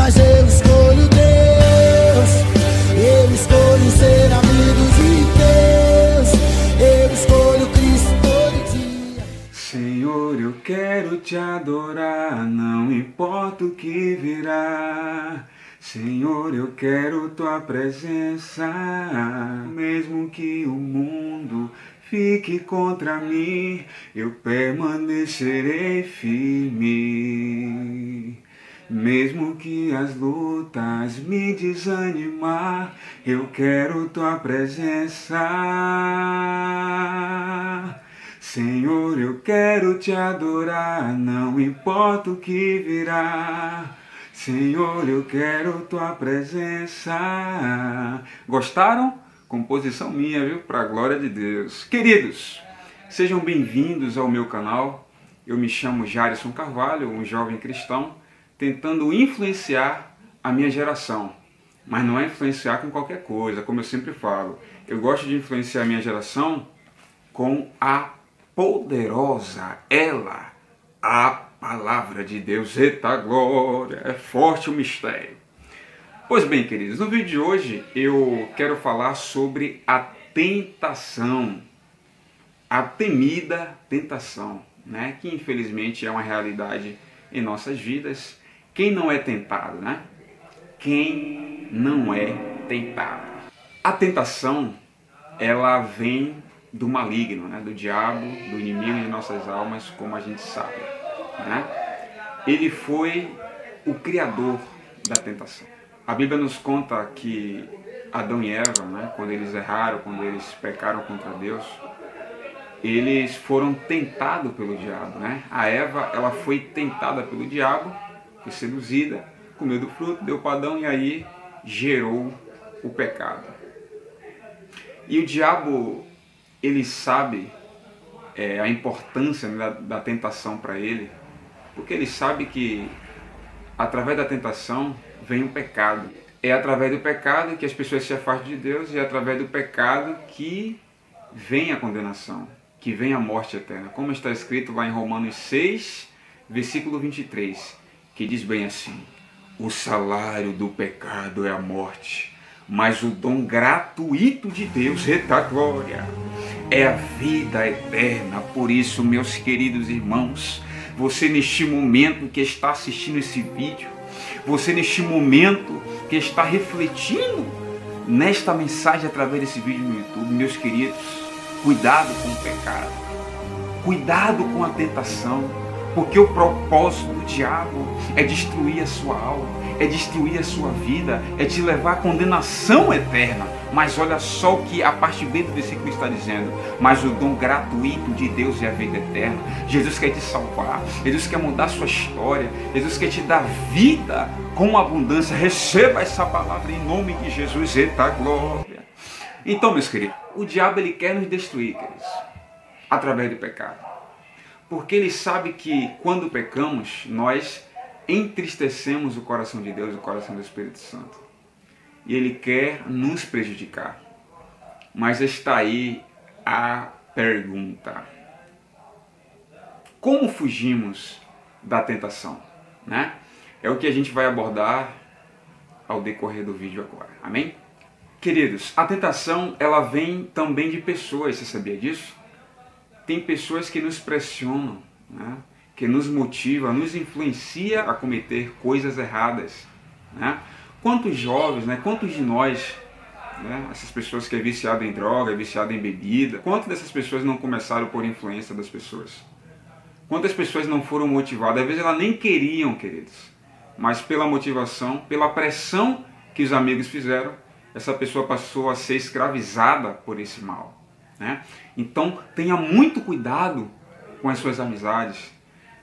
mas eu escolho Deus. Eu escolho ser amigo de Deus. Eu escolho Cristo todo dia. Senhor, eu quero te adorar, não importa o que virá. Senhor, eu quero tua presença, mesmo que o mundo fique contra mim, eu permanecerei firme. Mesmo que as lutas me desanimar, eu quero tua presença. Senhor, eu quero te adorar, não importa o que virá. Senhor, eu quero tua presença. Gostaram? Composição minha, viu? Para a glória de Deus. Queridos, sejam bem-vindos ao meu canal. Eu me chamo Jairson Carvalho, um jovem cristão, tentando influenciar a minha geração. Mas não é influenciar com qualquer coisa, como eu sempre falo. Eu gosto de influenciar a minha geração com a poderosa, a palavra de Deus. Eita glória, é forte o mistério. Pois bem, queridos, no vídeo de hoje eu quero falar sobre a tentação, a temida tentação, né? Que infelizmente é uma realidade em nossas vidas. Quem não é tentado, né? Quem não é tentado? A tentação, ela vem do maligno, né? Do diabo, do inimigo de nossas almas, como a gente sabe, né? Ele foi o criador da tentação. A Bíblia nos conta que Adão e Eva, né, quando eles erraram, quando eles pecaram contra Deus, eles foram tentados pelo diabo, né? A Eva, ela foi tentada pelo diabo, foi seduzida, comeu do fruto, deu para Adão e aí gerou o pecado. E o diabo, ele sabe a importância, né, da tentação para ele, porque ele sabe que através da tentação vem o pecado. É através do pecado que as pessoas se afastam de Deus e é através do pecado que vem a condenação, que vem a morte eterna. Como está escrito lá em Romanos 6, versículo 23, que diz bem assim: o salário do pecado é a morte, mas o dom gratuito de Deus, eita glória, é a vida eterna. Por isso, meus queridos irmãos, você neste momento que está assistindo esse vídeo, você neste momento que está refletindo nesta mensagem através desse vídeo no YouTube, meus queridos, cuidado com o pecado, cuidado com a tentação, porque o propósito do diabo é destruir a sua alma, é destruir a sua vida, é te levar à condenação eterna. Mas olha só o que a parte B do versículo está dizendo: mas o dom gratuito de Deus é a vida eterna. Jesus quer te salvar, Jesus quer mudar a sua história, Jesus quer te dar vida com abundância. Receba essa palavra em nome de Jesus, eita glória. Então, meus queridos, o diabo ele quer nos destruir, queridos, através do pecado. Porque ele sabe que quando pecamos, nós entristecemos o coração de Deus, o coração do Espírito Santo. E ele quer nos prejudicar. Mas está aí a pergunta: como fugimos da tentação, né? É o que a gente vai abordar ao decorrer do vídeo agora. Amém? Queridos, a tentação ela vem também de pessoas, você sabia disso? Tem pessoas que nos pressionam, né? Que nos motivam, nos influencia a cometer coisas erradas, né? Quantos jovens, né? Quantos de nós, né? Essas pessoas que é viciado em droga, é viciado em bebida, quantas dessas pessoas não começaram por influência das pessoas? Quantas pessoas não foram motivadas? Às vezes elas nem queriam, queridos, mas pela motivação, pela pressão que os amigos fizeram, essa pessoa passou a ser escravizada por esse mal, né? Então tenha muito cuidado com as suas amizades,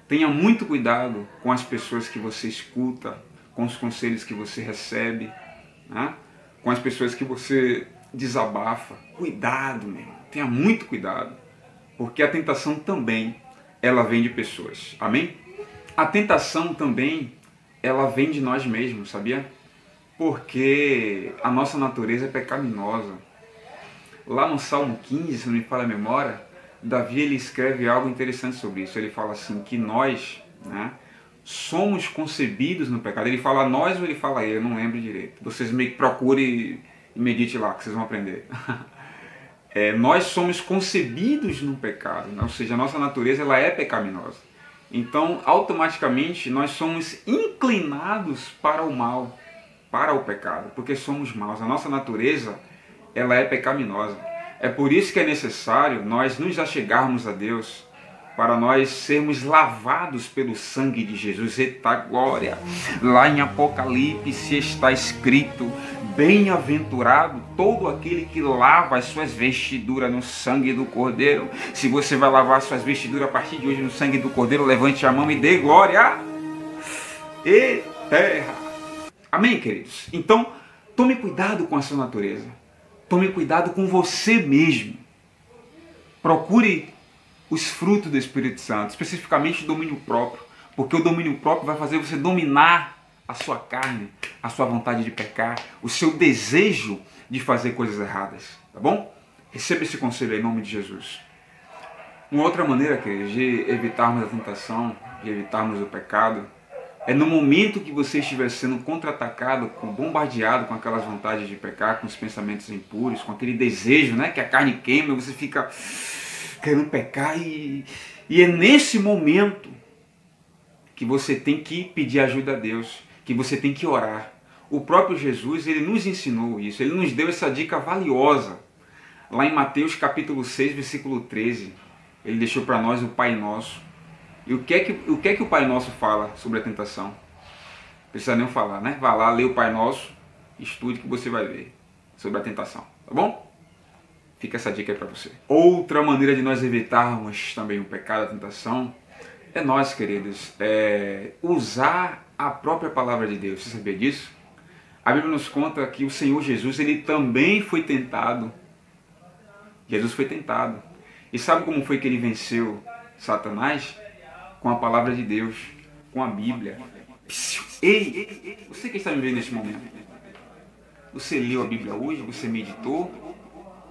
tenha muito cuidado com as pessoas que você escuta, com os conselhos que você recebe, né? Com as pessoas que você desabafa. Cuidado, meu irmão, tenha muito cuidado, porque a tentação também ela vem de pessoas, amém? A tentação também ela vem de nós mesmos, sabia? Porque a nossa natureza é pecaminosa. Lá no Salmo 15, se não me falha a memória, Davi ele escreve algo interessante sobre isso. Ele fala assim, que nós, né, somos concebidos no pecado. Ele fala nós ou ele fala ele? Eu não lembro direito. Vocês meio que procurem e medite lá, que vocês vão aprender. Nós somos concebidos no pecado, né? Ou seja, a nossa natureza ela é pecaminosa. Então, automaticamente, nós somos inclinados para o mal, para o pecado, porque somos maus. A nossa natureza ela é pecaminosa. É por isso que é necessário nós nos achegarmos a Deus, para nós sermos lavados pelo sangue de Jesus. Eita glória! Lá em Apocalipse está escrito: bem-aventurado todo aquele que lava as suas vestiduras no sangue do Cordeiro. Se você vai lavar as suas vestiduras a partir de hoje no sangue do Cordeiro, levante a mão e dê glória e terra. Amém, queridos? Então, tome cuidado com a sua natureza. Tome cuidado com você mesmo. Procure os frutos do Espírito Santo, especificamente o domínio próprio, porque o domínio próprio vai fazer você dominar a sua carne, a sua vontade de pecar, o seu desejo de fazer coisas erradas, tá bom? Receba esse conselho aí, em nome de Jesus. Uma outra maneira, queridos, de evitarmos a tentação, de evitarmos o pecado, é no momento que você estiver sendo contra-atacado, bombardeado com aquelas vontades de pecar, com os pensamentos impuros, com aquele desejo, né, que a carne queima, você fica querendo pecar, e é nesse momento que você tem que pedir ajuda a Deus, que você tem que orar. O próprio Jesus, ele nos ensinou isso, ele nos deu essa dica valiosa. Lá em Mateus capítulo 6, versículo 13, ele deixou para nós o Pai Nosso. E o que é que o Pai Nosso fala sobre a tentação? Não precisa nem falar, né? Vá lá, lê o Pai Nosso, estude que você vai ver sobre a tentação, tá bom? Fica essa dica aí para você. Outra maneira de nós evitarmos também o pecado, a tentação, é nós, queridos, usar a própria palavra de Deus. Você sabia disso? A Bíblia nos conta que o Senhor Jesus, ele também foi tentado. Jesus foi tentado. E sabe como foi que ele venceu Satanás? Com a palavra de Deus, com a Bíblia. Ei, você que está me vendo neste momento, você leu a Bíblia hoje? Você meditou?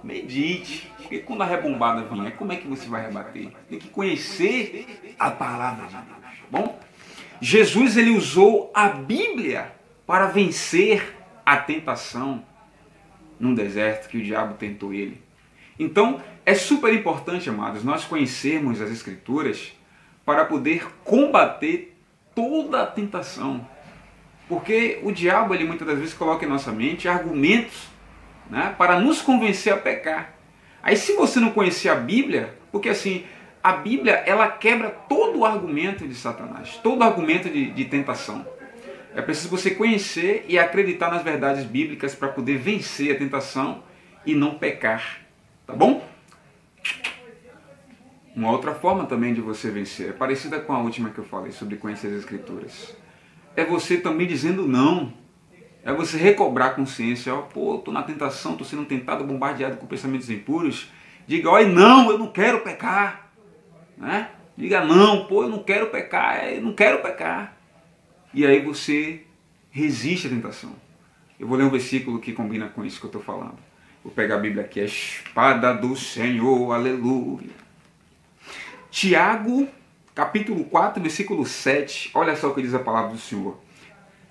Medite, porque quando a rebombada vier, como é que você vai rebater? Tem que conhecer a palavra de Deus, bom? Jesus, ele usou a Bíblia para vencer a tentação num deserto que o diabo tentou ele. Então, é super importante, amados, nós conhecermos as Escrituras para poder combater toda a tentação. Porque o diabo, ele muitas das vezes coloca em nossa mente argumentos, né, para nos convencer a pecar. Aí se você não conhecer a Bíblia, porque assim, a Bíblia ela quebra todo o argumento de Satanás, todo o argumento de tentação. É preciso você conhecer e acreditar nas verdades bíblicas para poder vencer a tentação e não pecar, tá bom? Uma outra forma também de você vencer, é parecida com a última que eu falei, sobre conhecer as Escrituras. É você também dizendo não. É você recobrar a consciência, ó, pô, tô na tentação, tô sendo tentado, bombardeado com pensamentos impuros. Diga, olha, não, eu não quero pecar, né? Diga, não, pô, eu não quero pecar, eu não quero pecar. E aí você resiste à tentação. Eu vou ler um versículo que combina com isso que eu estou falando. Vou pegar a Bíblia aqui, a espada do Senhor, aleluia. Tiago, capítulo 4, versículo 7, olha só o que diz a palavra do Senhor.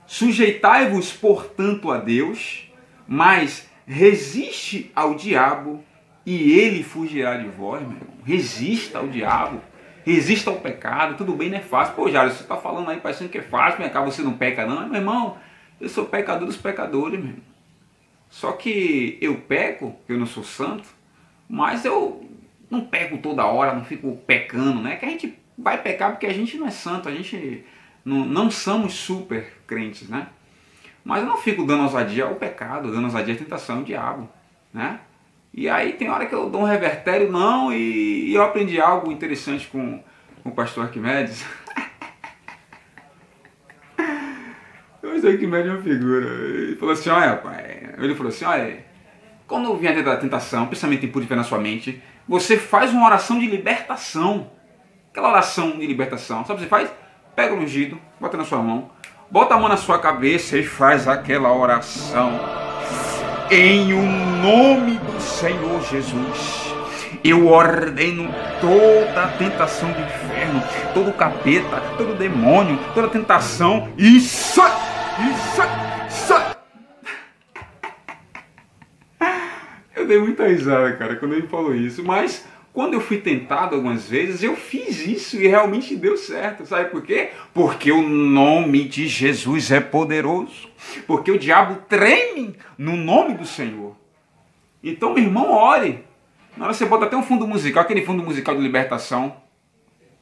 Sujeitai-vos, portanto, a Deus, mas resiste ao diabo e ele fugirá de vós, meu irmão. Resista ao diabo, resista ao pecado. Tudo bem, não é fácil. Pô, Jário, você está falando aí parecendo que é fácil, minha cara, você não peca não. Meu irmão, eu sou pecador dos pecadores, meu irmão. Só que eu peco, eu não sou santo, mas eu não peco toda hora, não fico pecando, né? Que a gente vai pecar porque a gente não é santo, a gente não somos super crentes, né? Mas eu não fico dando ousadia ao pecado, dando ousadia à tentação ao diabo, né? E aí tem hora que eu dou um revertério, não, e eu aprendi algo interessante com o pastor Arquimedes. O pastor Arquimedes é uma figura. Ele falou assim, olha, pai, quando vier a tentação, pensamento impuro na sua mente, você faz uma oração de libertação. Aquela oração de libertação, sabe o que você faz? Pega o ungido, bota na sua mão, bota a mão na sua cabeça e faz aquela oração. Em o nome do Senhor Jesus, eu ordeno toda a tentação do inferno inferno, todo capeta, todo demônio, toda tentação, e sai! E sai! Sai! Eu dei muita risada, cara, quando ele falou isso, mas quando eu fui tentado algumas vezes, eu fiz isso e realmente deu certo. Sabe por quê? Porque o nome de Jesus é poderoso. Porque o diabo treme no nome do Senhor. Então, meu irmão, ore. Na hora você bota até um fundo musical, aquele fundo musical de libertação.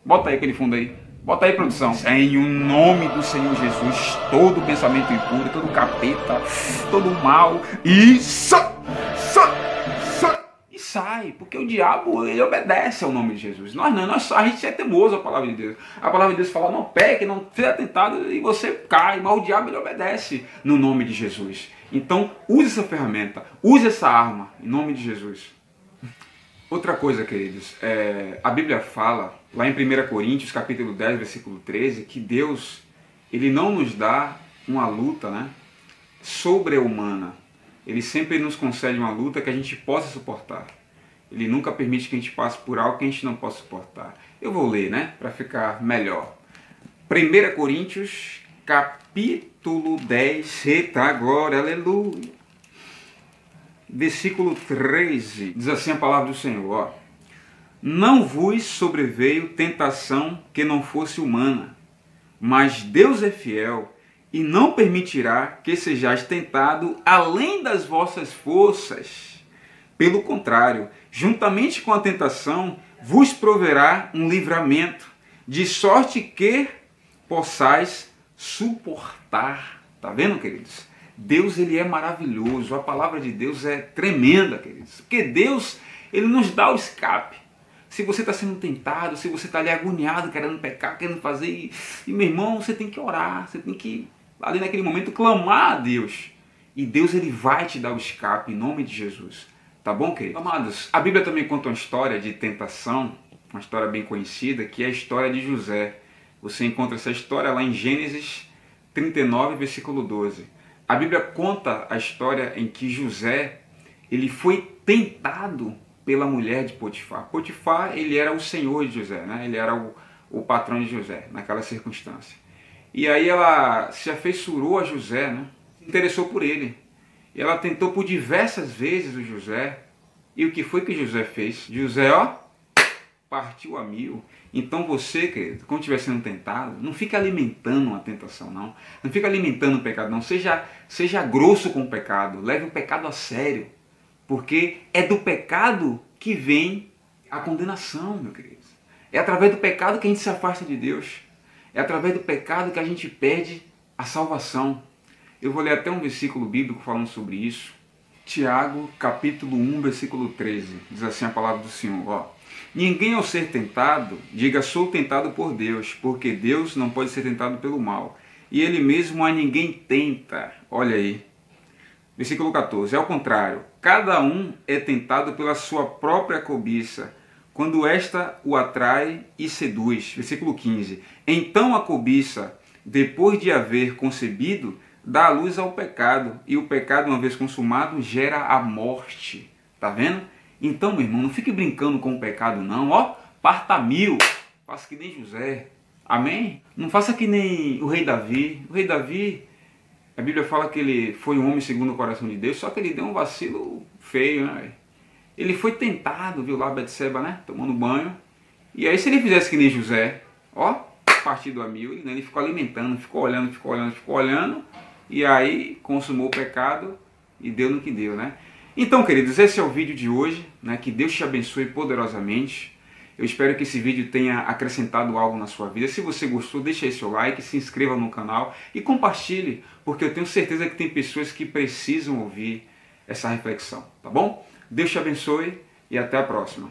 Bota aí aquele fundo aí. Bota aí, produção. Em o nome do Senhor Jesus, todo pensamento impuro, todo capeta, todo mal, e sai! Sai, porque o diabo, ele obedece ao nome de Jesus. Nós não, a gente é teimoso à palavra de Deus. A palavra de Deus fala, não peque, não seja tentado, e você cai, mas o diabo, ele obedece no nome de Jesus. Então, use essa ferramenta, use essa arma, em nome de Jesus. Outra coisa, queridos, a Bíblia fala, lá em 1 Coríntios, capítulo 10, versículo 13, que Deus, ele não nos dá uma luta, né, sobre-humana. Ele sempre nos concede uma luta que a gente possa suportar. Ele nunca permite que a gente passe por algo que a gente não possa suportar. Eu vou ler, né? Para ficar melhor. 1 Coríntios, capítulo 10. Eita, glória, aleluia. Versículo 13. Diz assim a palavra do Senhor. Ó. Não vos sobreveio tentação que não fosse humana, mas Deus é fiel e não permitirá que sejais tentado além das vossas forças. Pelo contrário, juntamente com a tentação, vos proverá um livramento, de sorte que possais suportar. Tá vendo, queridos? Deus, ele é maravilhoso. A palavra de Deus é tremenda, queridos. Porque Deus, ele nos dá o escape. Se você está sendo tentado, se você está ali agoniado, querendo pecar, querendo fazer, e meu irmão, você tem que orar, você tem que, ali naquele momento, clamar a Deus. E Deus, ele vai te dar o escape em nome de Jesus. Tá bom, queridos? Amados, a Bíblia também conta uma história de tentação, uma história bem conhecida, que é a história de José. Você encontra essa história lá em Gênesis 39, versículo 12. A Bíblia conta a história em que José, ele foi tentado pela mulher de Potifar. Potifar, ele era o senhor de José, né? Ele era o patrão de José, naquela circunstância. E aí ela se afeiçoou a José, né? Se interessou por ele. E ela tentou por diversas vezes o José. E o que foi que José fez? José, ó, partiu a mil. Então você, querido, quando estiver sendo tentado, não fica alimentando uma tentação, não. Não fica alimentando o pecado, não. Seja grosso com o pecado. Leve o pecado a sério. Porque é do pecado que vem a condenação, meu querido. É através do pecado que a gente se afasta de Deus. É através do pecado que a gente perde a salvação. Eu vou ler até um versículo bíblico falando sobre isso. Tiago, capítulo 1, versículo 13. Diz assim a palavra do Senhor. Ó. Ninguém ao ser tentado, diga sou tentado por Deus, porque Deus não pode ser tentado pelo mal. E Ele mesmo a ninguém tenta. Olha aí. Versículo 14. Ao contrário, cada um é tentado pela sua própria cobiça, quando esta o atrai e seduz. Versículo 15. Então a cobiça, depois de haver concebido, dá luz ao pecado, e o pecado, uma vez consumado, gera a morte. Tá vendo? Então, meu irmão, não fique brincando com o pecado, não. Ó, parta mil, faça que nem José. Amém? Não faça que nem o rei Davi. O rei Davi, a Bíblia fala que ele foi um homem segundo o coração de Deus, só que ele deu um vacilo feio, né? Ele foi tentado, viu lá Betseba, né? Tomando banho. E aí, se ele fizesse que nem José, ó, partido a mil, ele ficou alimentando, ficou olhando. E aí consumou o pecado e deu no que deu, né? Então, queridos, esse é o vídeo de hoje, né? Que Deus te abençoe poderosamente. Eu espero que esse vídeo tenha acrescentado algo na sua vida. Se você gostou, deixa aí seu like, se inscreva no canal e compartilhe, porque eu tenho certeza que tem pessoas que precisam ouvir essa reflexão, tá bom? Deus te abençoe e até a próxima.